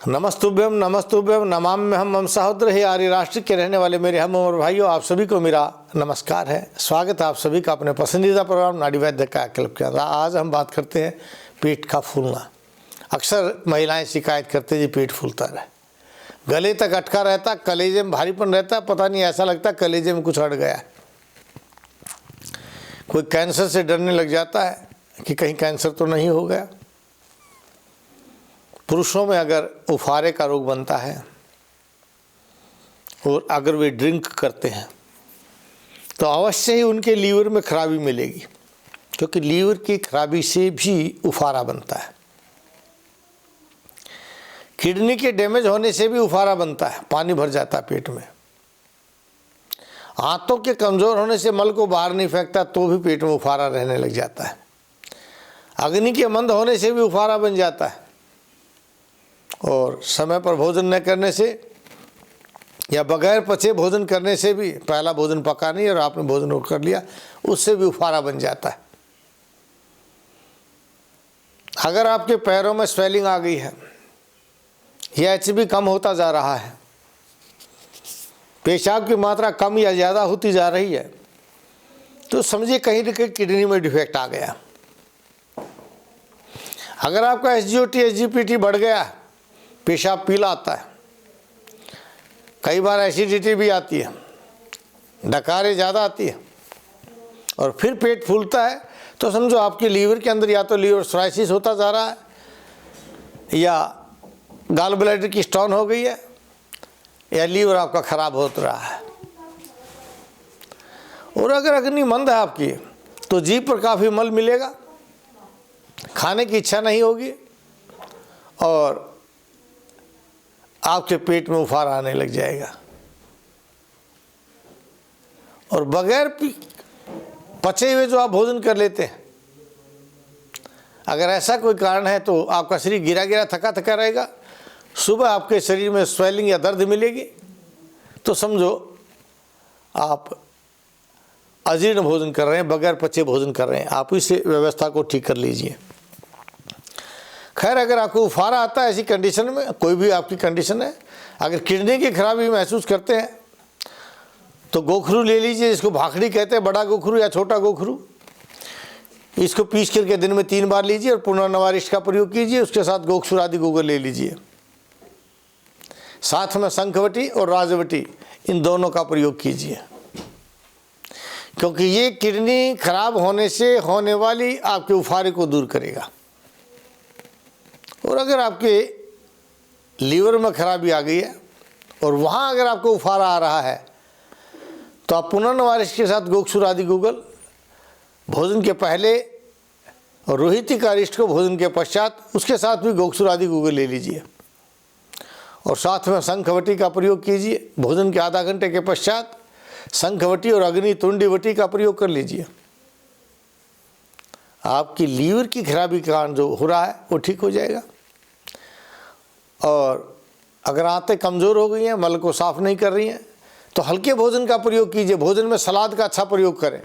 नमस्तुभ्यम नमस्तुभ्यम नमाम्यहम मम सहोदर हे आर्य राष्ट्र के रहने वाले मेरे हम और भाइयों, आप सभी को मेरा नमस्कार है। स्वागत है आप सभी का अपने पसंदीदा प्रोग्राम नाड़ी वैद्य का क्लब के अंदर। आज हम बात करते हैं पेट का फूलना। अक्सर महिलाएं शिकायत करते हैं जी पेट फूलता रहे, गले तक अटका रहता, कलेजे में भारीपन रहता, पता नहीं ऐसा लगता कलेजे में कुछ अट गया है। कोई कैंसर से डरने लग जाता है कि कहीं कैंसर तो नहीं हो गया। पुरुषों में अगर उफारे का रोग बनता है और अगर वे ड्रिंक करते हैं तो अवश्य ही उनके लीवर में खराबी मिलेगी, क्योंकि लीवर की खराबी से भी उफारा बनता है। किडनी के डैमेज होने से भी उफारा बनता है, पानी भर जाता है पेट में। हाथों के कमज़ोर होने से मल को बाहर नहीं फेंकता तो भी पेट में उफारा रहने लग जाता है। अग्नि के मंद होने से भी उफारा बन जाता है, और समय पर भोजन न करने से या बगैर पचे भोजन करने से भी, पहला भोजन पका नहीं और आपने भोजन कर लिया, उससे भी उफारा बन जाता है। अगर आपके पैरों में स्वेलिंग आ गई है या एचबी कम होता जा रहा है, पेशाब की मात्रा कम या ज़्यादा होती जा रही है, तो समझिए कहीं ना कहीं किडनी में डिफेक्ट आ गया। अगर आपका एसजीओटी एसजीपीटी बढ़ गया, पेशाब पीला आता है, कई बार एसिडिटी भी आती है, डकारें ज़्यादा आती है और फिर पेट फूलता है, तो समझो आपके लीवर के अंदर या तो लीवर सोराइसिस होता जा रहा है या गॉल ब्लैडर की स्टोन हो गई है या लीवर आपका खराब हो रहा है। और अगर अग्नि मंद है आपकी तो जीभ पर काफ़ी मल मिलेगा, खाने की इच्छा नहीं होगी और आपके पेट में उफारा आने लग जाएगा। और बगैर पचे हुए जो आप भोजन कर लेते हैं, अगर ऐसा कोई कारण है तो आपका शरीर गिरा गिरा थका थका रहेगा। सुबह आपके शरीर में स्वेलिंग या दर्द मिलेगी तो समझो आप अजीर्ण भोजन कर रहे हैं, बगैर पचे भोजन कर रहे हैं। आप इस व्यवस्था को ठीक कर लीजिए। खैर, अगर आपको उफारा आता है ऐसी कंडीशन में, कोई भी आपकी कंडीशन है, अगर किडनी की खराबी महसूस करते हैं तो गोखरू ले लीजिए, इसको भाखड़ी कहते हैं, बड़ा गोखरू या छोटा गोखरू। इसको पीस करके दिन में 3 बार लीजिए और पुनर्नवारिश का प्रयोग कीजिए। उसके साथ गोक्षुर आदि गोगर ले लीजिए, साथ में शंखवटी और राजवटी, इन दोनों का प्रयोग कीजिए, क्योंकि ये किडनी खराब होने से होने वाली आपके उफारे को दूर करेगा। और अगर आपके लीवर में खराबी आ गई है और वहाँ अगर आपको उफारा आ रहा है तो आप पुनर्नवारिश के साथ गोक्षुर आदि गूगल भोजन के पहले और रोहिती का अरिष्ट को भोजन के पश्चात, उसके साथ भी गोक्षुर आदि गूगल ले लीजिए और साथ में शंखवटी का प्रयोग कीजिए। भोजन के आधा घंटे के पश्चात शंखवटी और अग्नि तुंडीवटी का प्रयोग कर लीजिए। आपकी लीवर की खराबी का कारण जो हो रहा है वो ठीक हो जाएगा। और अगर आंतें कमज़ोर हो गई हैं, मल को साफ नहीं कर रही हैं, तो हल्के भोजन का प्रयोग कीजिए। भोजन में सलाद का अच्छा प्रयोग करें।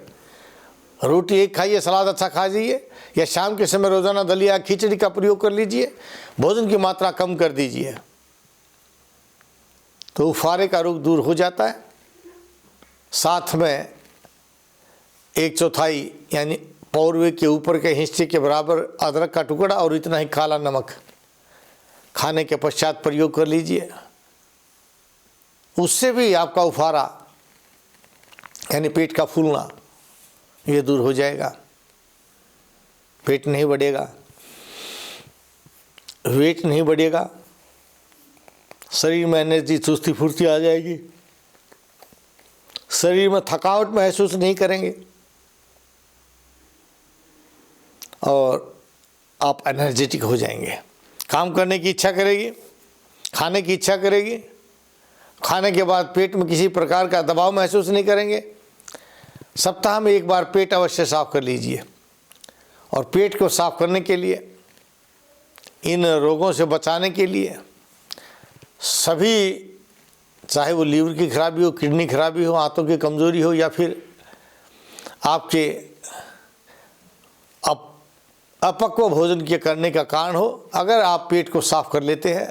रोटी एक खाइए, सलाद अच्छा खा जाइए, या शाम के समय रोज़ाना दलिया खिचड़ी का प्रयोग कर लीजिए। भोजन की मात्रा कम कर दीजिए तो उफारे का रोग दूर हो जाता है। साथ में 1/4 यानी पौरवे के ऊपर के हिस्से के बराबर अदरक का टुकड़ा और इतना ही काला नमक खाने के पश्चात प्रयोग कर लीजिए। उससे भी आपका उफारा यानी पेट का फूलना ये दूर हो जाएगा। पेट नहीं बढ़ेगा, वेट नहीं बढ़ेगा, शरीर में एनर्जी चुस्ती फुर्ती आ जाएगी, शरीर में थकावट महसूस नहीं करेंगे और आप एनर्जेटिक हो जाएंगे। काम करने की इच्छा करेगी, खाने की इच्छा करेगी, खाने के बाद पेट में किसी प्रकार का दबाव महसूस नहीं करेंगे। सप्ताह में 1 बार पेट अवश्य साफ कर लीजिए। और पेट को साफ करने के लिए, इन रोगों से बचाने के लिए सभी, चाहे वो लीवर की खराबी हो, किडनी खराबी हो, आंतों की कमज़ोरी हो या फिर आपके अपक्व भोजन के करने का कारण हो, अगर आप पेट को साफ कर लेते हैं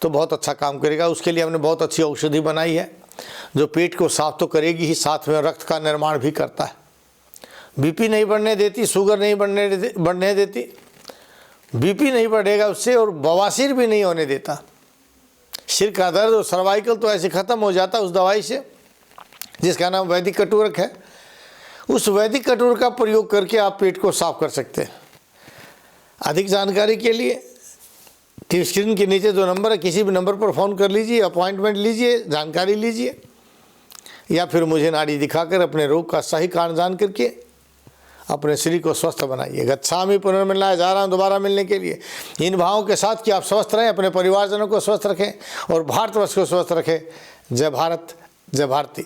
तो बहुत अच्छा काम करेगा। उसके लिए हमने बहुत अच्छी औषधि बनाई है जो पेट को साफ तो करेगी ही, साथ में रक्त का निर्माण भी करता है। बीपी नहीं बढ़ने देती, शुगर नहीं बढ़ने देती, बीपी नहीं बढ़ेगा उससे, और बवासीर भी नहीं होने देता। सिर का दर्द और सर्वाइकल तो ऐसे ख़त्म हो जाता उस दवाई से, जिसका नाम वैदिक कटूरक है। उस वैदिक कटूरक का प्रयोग करके आप पेट को साफ कर सकते हैं। अधिक जानकारी के लिए स्क्रीन के नीचे जो नंबर है, किसी भी नंबर पर फ़ोन कर लीजिए, अपॉइंटमेंट लीजिए, जानकारी लीजिए, या फिर मुझे नाड़ी दिखाकर अपने रोग का सही कारण जान करके अपने शरीर को स्वस्थ बनाइए। गच्छामि पुनर्मिलनाय, जा रहा हूँ दोबारा मिलने के लिए, इन भावों के साथ कि आप स्वस्थ रहें, अपने परिवारजनों को स्वस्थ रखें और भारतवर्ष को स्वस्थ रखें। जय भारत, जय भारती।